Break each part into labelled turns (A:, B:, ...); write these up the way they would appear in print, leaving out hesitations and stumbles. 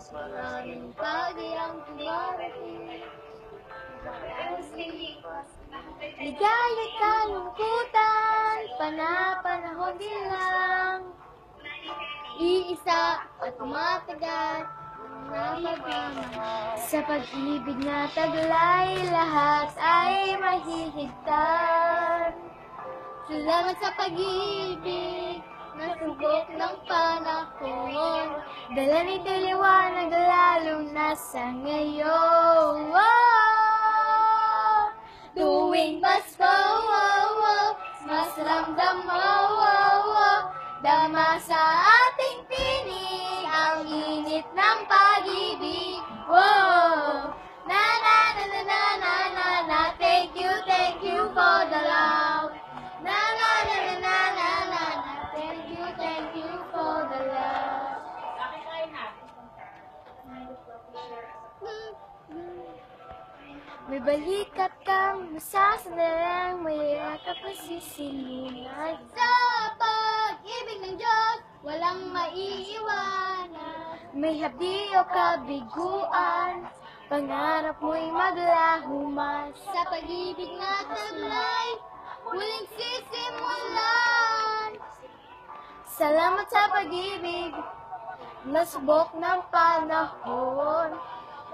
A: Maraming bagay ang dumarating. Ligaya kalungkutan, panahon din lang. Iisa at tumatagal na magmamahal. Sa pag-ibig na taglay, lahat ay mahihigtan. Salamat sa pag-ibig na subok ng panahon. Dala nito'y liwanag lalo na sa ngayon. Tuwing Pasko, mas ramdam mo, dama sa ating tinig ang init ng pag-ibig. Na na na na na na na na, thank you for the love. Na na na na na na na na, thank you for the love. May balikat kang masasandalang, may yakap na sisilunan. Sa pag-ibig ng Diyos, walang maiiwanan. May hapdi o kabiguan, pangarap mo'y maglaho man. Sa pag-ibig na taglay, muling sisimulan. Salamat sa pag-ibig, nasubok ng panahon.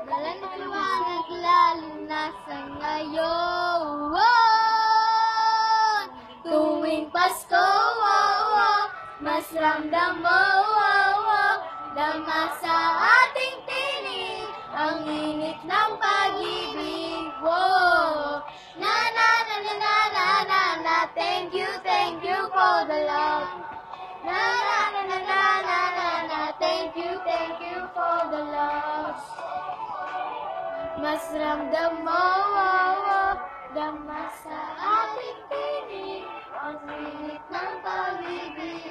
A: Dala ng liwanag lalo na sa ngayon. Tuwing Pasko, mas ramdam mo, dama sa ating tinig ang init ng pag-ibig. Na na na na na na na na, thank you for the love. Na na na na na na na na, thank you for the love. Mas ramdam mo, dama sa ating tinig ang init ng pag-ibig.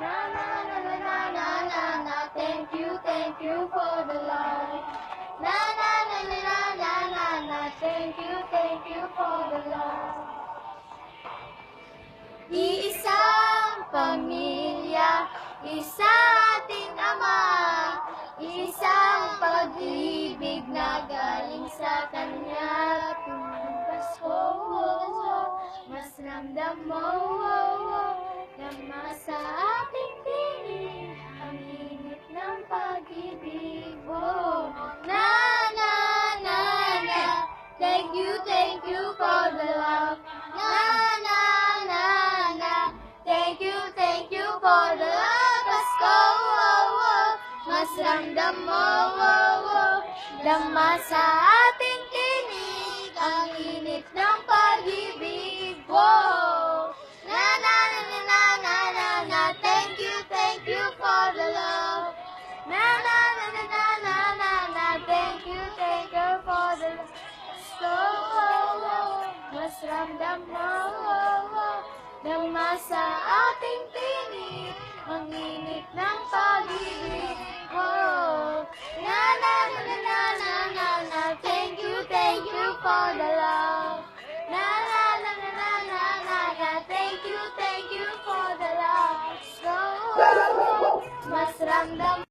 A: Na na na na na na na na, thank you for the love. Na na na na na na na na, thank you for the love. Iisang pamilya, isa ating Ama, isang pag-ibig na galing sa Kanya. Tuwing Pasko, mas ramdam mo, dama sa ating tinig ang init ng pag-ibig. Na na na na, thank you for the love. Na na na na, thank you for the love. Pasko, mas ramdam mo, dama sa ating tinig ang init ng pag-ibig. Na na na na na na na na, thank you for the love. Na na na na na na na na, thank you for the love. So, mas ramdam mo, dama sa ating tinig ang init ng pag-ibig. Na na na na na na na na, thank you for the love. Na na na na na na na na, thank you for the love. So, mas ramdam